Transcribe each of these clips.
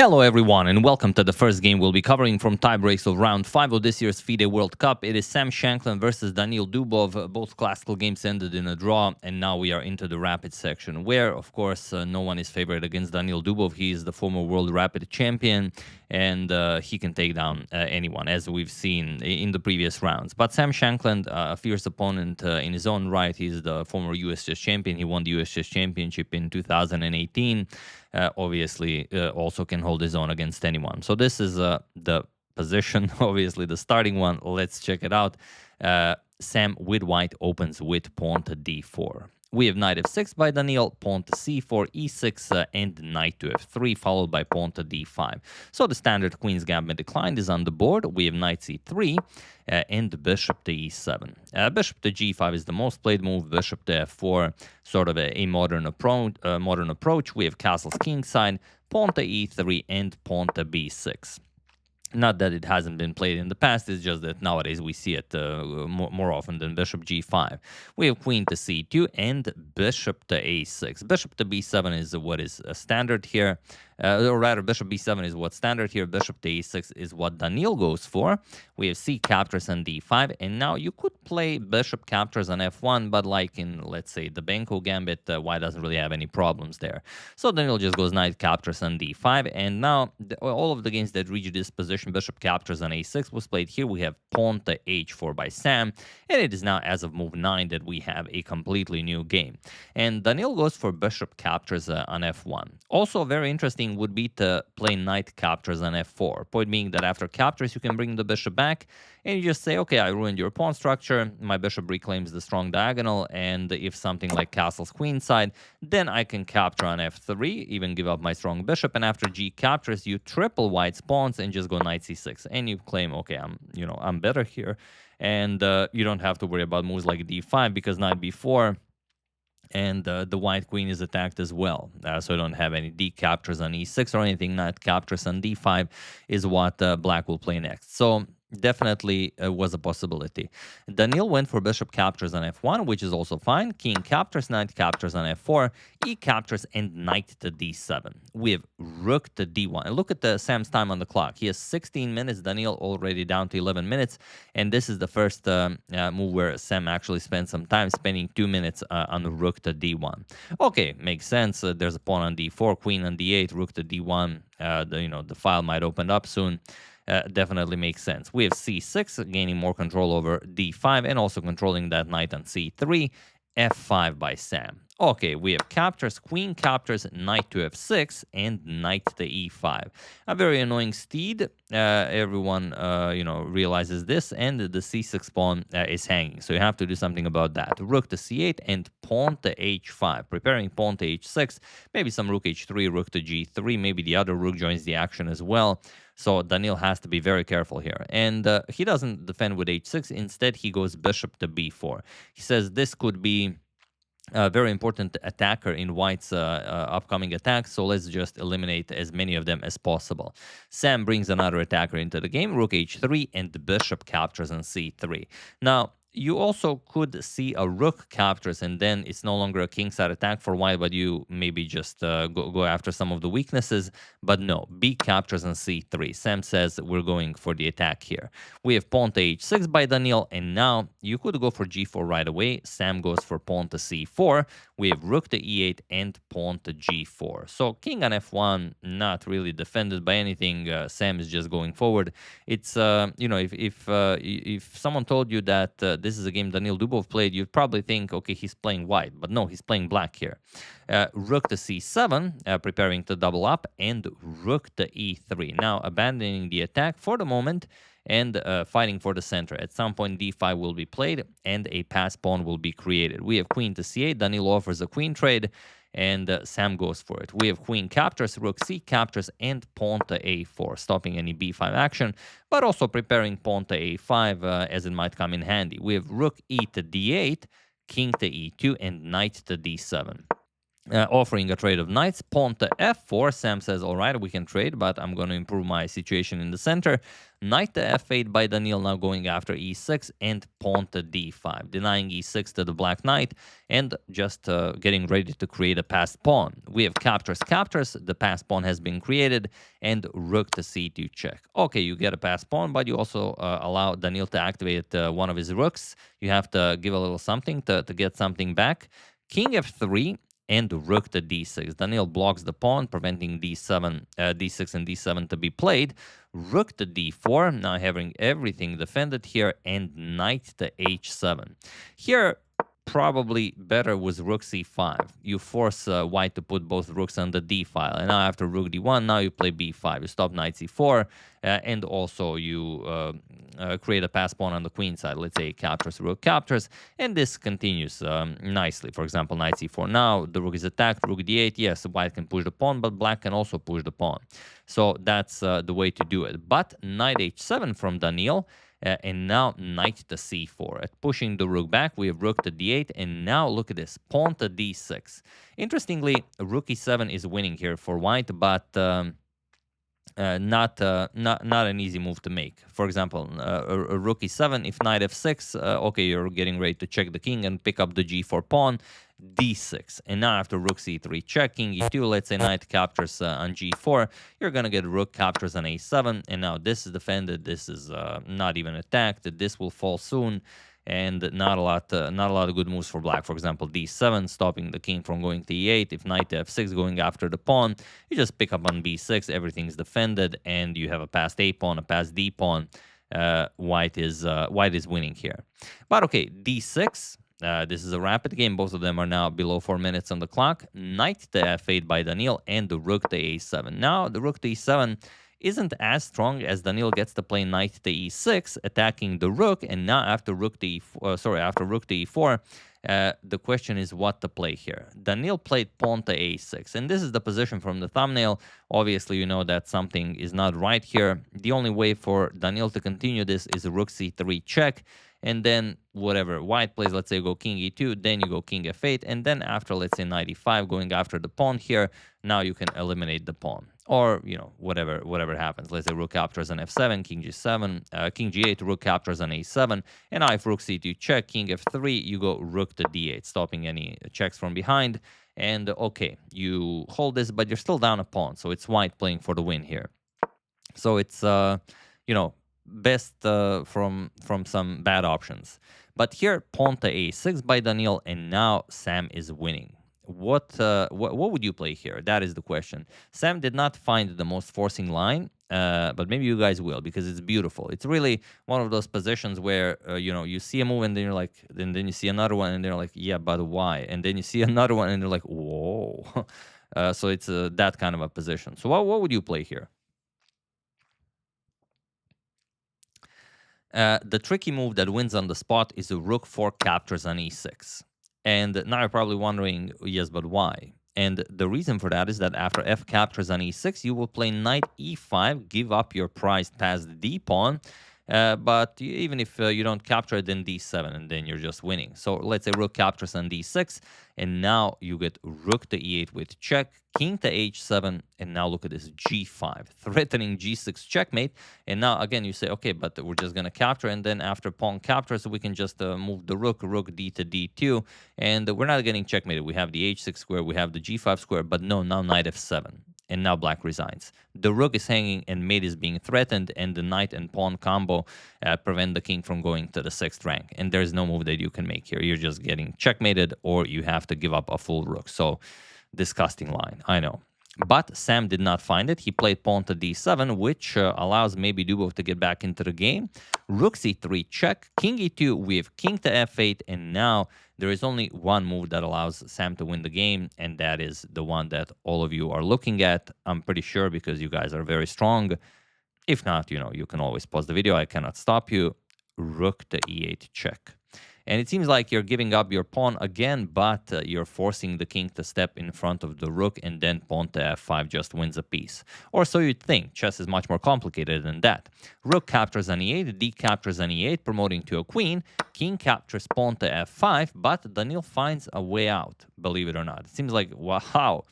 Hello everyone and welcome to the first game we'll be covering from tiebreaks of round 5 of this year's FIDE World Cup. It is Sam Shankland versus Daniil Dubov. Both classical games ended in a draw, and now we are into the rapid section where, of course, no one is favored against Daniil Dubov. He is the former world rapid champion, and he can take down anyone, as we've seen in the previous rounds. But Sam Shankland, a fierce opponent in his own right. He's the former US chess champion. He won the US chess championship in 2018. Obviously, also can hold his own against anyone. So this is the position, obviously the starting one. Let's check it out. Sam with white opens with pawn to d4. We have knight f6 by Daniil, pawn to c4, e6, and knight to f3, followed by pawn to d5. So the standard queen's gambit declined is on the board. We have knight c3 and bishop to e7. Bishop to g5 is the most played move. Bishop to f4, sort of a modern approach. We have castles kingside, pawn to e3, and pawn to b6. Not that it hasn't been played in the past, it's just that nowadays we see it more often than bishop g5. We have queen to c2 and bishop to a6. Bishop to b7 is what is standard here. Or rather, bishop b7 is what's standard here. Bishop to a6 is what Daniil goes for. We have c captures on d5, and now you could play bishop captures on f1, but like in, let's say, the Benko gambit, white doesn't really have any problems there. So Daniil just goes knight captures on d5, and now all of the games that reach this position, bishop captures on a6 was played here. We have pawn to h4 by Sam, and it is now as of move 9 that we have a completely new game. And Daniil goes for bishop captures on f1. Also very interesting would be to play knight captures on f4. Point being that after captures, you can bring the bishop back, and you just say, okay, I ruined your pawn structure, my bishop reclaims the strong diagonal, and if something like castles queenside, then I can capture on f3, even give up my strong bishop, and after g captures, you triple white's pawns and just go knight c6, and you claim, okay, I'm better here, and you don't have to worry about moves like d5 because knight b4, and the white queen is attacked as well. So I don't have any d captures on e6 or anything. Knight captures on d5 is what black will play next. So definitely was a possibility. Daniil went for bishop captures on f1, which is also fine. King captures, knight captures on f4, e captures, and knight to d7. We have rook to d1. And look at the Sam's time on the clock. He has 16 minutes. Daniil already down to 11 minutes. And this is the first move where Sam actually spent some time, spending 2 minutes on the rook to d1. Okay, makes sense. There's a pawn on d4, queen on d8, rook to d1. The file might open up soon. Definitely makes sense. We have c6, gaining more control over d5 and also controlling that knight on c3, f5 by Sam. Okay, we have captures, queen captures, knight to f6, and knight to e5. A very annoying steed. Everyone, realizes this, and the c6 pawn is hanging. So you have to do something about that. Rook to c8 and pawn to h5. Preparing pawn to h6. Maybe some rook h3, rook to g3. Maybe the other rook joins the action as well. So Daniil has to be very careful here. And he doesn't defend with h6. Instead, he goes bishop to b4. He says this could be a very important attacker in white's upcoming attack, so let's just eliminate as many of them as possible. Sam brings another attacker into the game, rook h3, and the bishop captures on c3. Now, you also could see a rook captures, and then it's no longer a kingside attack for white, but you maybe just go after some of the weaknesses. But no, b captures on c3. Sam says we're going for the attack here. We have pawn to h6 by Daniil, and now you could go for g4 right away. Sam goes for pawn to c4. We have rook to e8 and pawn to g4. So king on f1, not really defended by anything. Sam is just going forward. It's if someone told you that this is a game Daniil Dubov played, you'd probably think, okay, he's playing white, but no, he's playing black here. Rook to c7, preparing to double up, and rook to e3. Now abandoning the attack for the moment and fighting for the center. At some point, d5 will be played and a pass pawn will be created. We have queen to c8. Daniil offers a queen trade, and Sam goes for it. We have queen captures, rook c captures, and pawn to a4, stopping any b5 action, but also preparing pawn to a5 as it might come in handy. We have rook e to d8, king to e2, and knight to d7. offering a trade of knights. Pawn to f4. Sam says, all right, we can trade, but I'm going to improve my situation in the center. Knight to f8 by Daniil, now going after e6, and pawn to d5, denying e6 to the black knight, and just getting ready to create a passed pawn. We have captures, captures. The passed pawn has been created, and rook to c2 check. Okay, you get a passed pawn, but you also allow Daniil to activate one of his rooks. You have to give a little something to get something back. King f3 and rook to d6. Daniil blocks the pawn, preventing d7, d6 and d7 to be played. Rook to d4, now having everything defended here, and knight to h7. Here, probably better was rook c5. You force white to put both rooks on the d file, and now after rook d1, now you play b5. You stop knight c4, and also you create a pass pawn on the queen side. Let's say captures, rook captures, and this continues nicely. For example, knight c4. Now the rook is attacked, rook d8. Yes, white can push the pawn, but black can also push the pawn. So that's the way to do it. But knight h7 from Daniil. And now knight to c4. At pushing the rook back, we have rook to d8, and now look at this, pawn to d6. Interestingly, rook e7 is winning here for white, but not an easy move to make. For example, a rook e7, if knight f6, okay, you're getting ready to check the king and pick up the g4 pawn, d6. And now after rook c3 check, king e2, let's say knight captures on g4, you're going to get rook captures on a7, and now this is defended, this is not even attacked, this will fall soon, and not a lot of good moves for black. For example, d7, stopping the king from going to e8. If knight to f6, going after the pawn, you just pick up on b6, everything's defended, and you have a passed a pawn, a passed d pawn. White is winning here. But okay, d6. This is a rapid game. Both of them are now below 4 minutes on the clock. Knight to f8 by Daniil, and the rook to a7. Now the rook to e7 isn't as strong, as Daniil gets to play knight to e6, attacking the rook, and now after rook to e4, the question is what to play here. Daniil played pawn to a6, and this is the position from the thumbnail. Obviously, you know that something is not right here. The only way for Daniil to continue this is a rook c3 check, and then whatever white plays, let's say go king e2, then you go king f8, and then after, let's say, knight e5, going after the pawn here, now you can eliminate the pawn. Or, you know, whatever happens. Let's say rook captures on f7, king g7, king g8, rook captures on a7, and now if rook c2 check, king f3, you go rook to d8, stopping any checks from behind. And okay, you hold this, but you're still down a pawn, so it's white playing for the win here. So it's, you know, best from some bad options. But here, pawn to a6 by Daniil, and now Sam is winning. What would you play here? That is the question. Sam did not find the most forcing line, but maybe you guys will, because it's beautiful. It's really one of those positions where you know, you see a move and then you're like, then you see another one and they're like, yeah, but why? And then you see another one and they're like, whoa. So it's that kind of a position. So what would you play here? The tricky move that wins on the spot is a rook 4 captures on e6. And now you're probably wondering, yes, but why? And the reason for that is that after f captures on e6, you will play knight e5, give up your prized passed d pawn. But even if you don't capture it, then d7, and then you're just winning. So let's say rook captures on d6, and now you get rook to e8 with check, king to h7, and now look at this, g5, threatening g6 checkmate. And now again you say, okay, but we're just going to capture, and then after pawn captures, we can just move the rook d to d2, and we're not getting checkmated. We have the h6 square, we have the g5 square, but no, now knight f7. And now black resigns. The rook is hanging and mate is being threatened, and the knight and pawn combo prevent the king from going to the 6th rank. And there's no move that you can make here. You're just getting checkmated, or you have to give up a full rook. So disgusting line, I know. But Sam did not find it. He played pawn to d7, which allows maybe Dubov to get back into the game. Rook c3 check, king e2, we have king to f8, and now there is only one move that allows Sam to win the game, and that is the one that all of you are looking at. I'm pretty sure, because you guys are very strong. If not, you know, you can always pause the video. I cannot stop you. Rook to e8 check. And it seems like you're giving up your pawn again, but you're forcing the king to step in front of the rook, and then pawn to f5 just wins a piece. Or so you'd think. Chess is much more complicated than that. Rook captures on e8, d captures on e8, promoting to a queen. King captures pawn to f5, but Daniil finds a way out, believe it or not. It seems like, wow,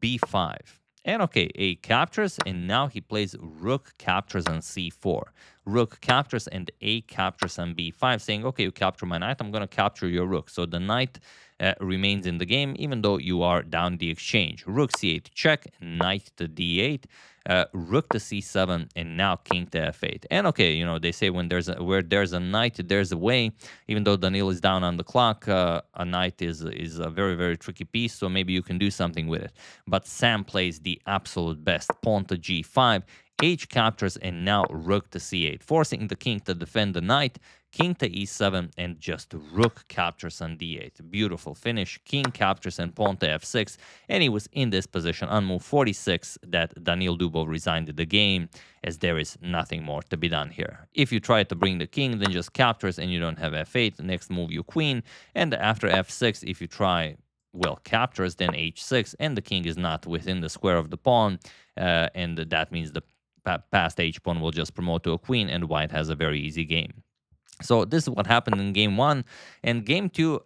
b5. And okay, a captures, and now he plays rook captures on c4. Rook captures and a captures on b5, saying, okay, you capture my knight, I'm going to capture your rook. So the knight remains in the game, even though you are down the exchange. Rook c8 check, knight to d8, rook to c7, and now king to f8. And okay, you know, they say where there's a knight, there's a way. Even though Daniil is down on the clock, a knight is a very, very tricky piece, so maybe you can do something with it. But Sam plays the absolute best. Pawn to g5, h captures, and now rook to c8, forcing the king to defend the knight. King to e7, and just rook captures on d8. Beautiful finish. King captures and pawn to f6, and he was in this position on move 46 that Daniil Dubov resigned the game, as there is nothing more to be done here. If you try to bring the king, then just captures and you don't have f8. Next move, you queen, and after f6, if you try, well, captures, then h6, and the king is not within the square of the pawn, and that means the past h pawn will just promote to a queen, and white has a very easy game. So this is what happened in game 1. And game 2,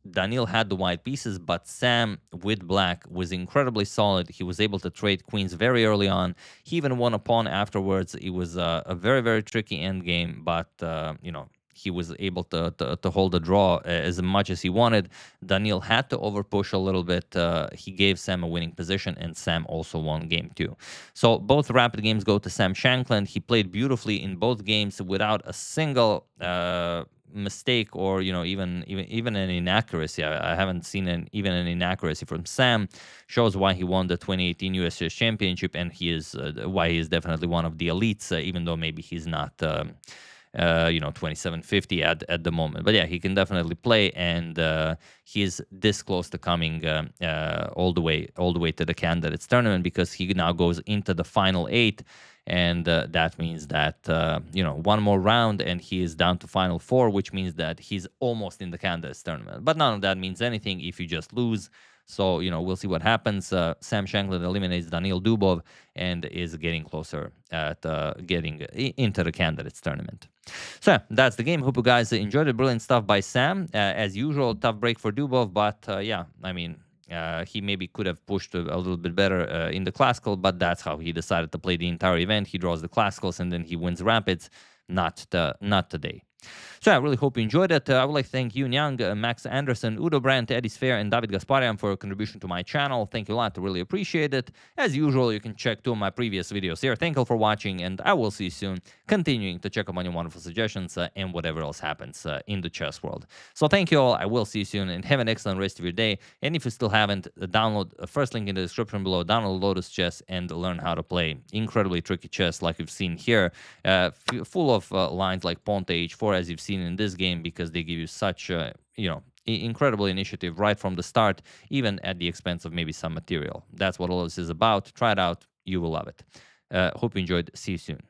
Daniil had the white pieces, but Sam with black was incredibly solid. He was able to trade queens very early on. He even won a pawn afterwards. It was a very, very tricky endgame, but, you know, he was able to hold the draw as much as he wanted. Daniil had to overpush a little bit. He gave Sam a winning position, and Sam also won game 2. So both rapid games go to Sam Shankland. He played beautifully in both games without a single mistake, or even an inaccuracy. I haven't seen even an inaccuracy from Sam. Shows why he won the 2018 US Chess Championship, and he is why he is definitely one of the elites, even though maybe he's not 2750 at the moment. But yeah, he can definitely play, and he's this close to coming all the way to the candidates tournament, because he now goes into the final 8, and that means that one more round and he is down to final 4, which means that he's almost in the candidates tournament. But none of that means anything if you just lose. So, we'll see what happens. Sam Shankland eliminates Daniil Dubov and is getting closer at getting into the candidates tournament. So yeah, that's the game. Hope you guys enjoyed it. Brilliant stuff by Sam. As usual, tough break for Dubov, but yeah, I mean, he maybe could have pushed a little bit better in the classical, but that's how he decided to play the entire event. He draws the classicals and then he wins rapids. Not today. So I really hope you enjoyed it. I would like to thank Yoon Young, Max Anderson, Udo Brandt, Eddie Sphere, and David Gasparian for your contribution to my channel. Thank you a lot. I really appreciate it. As usual, you can check 2 of my previous videos here. Thank you for watching, and I will see you soon, continuing to check up on your wonderful suggestions and whatever else happens in the chess world. So thank you all. I will see you soon, and have an excellent rest of your day. And if you still haven't, download the first link in the description below. Download Lotus Chess and learn how to play incredibly tricky chess like you've seen here, full of lines like pawn to h4, as you've seen in this game, because they give you such incredible initiative right from the start, even at the expense of maybe some material. That's what all this is about. Try it out. You will love it. Hope you enjoyed. See you soon.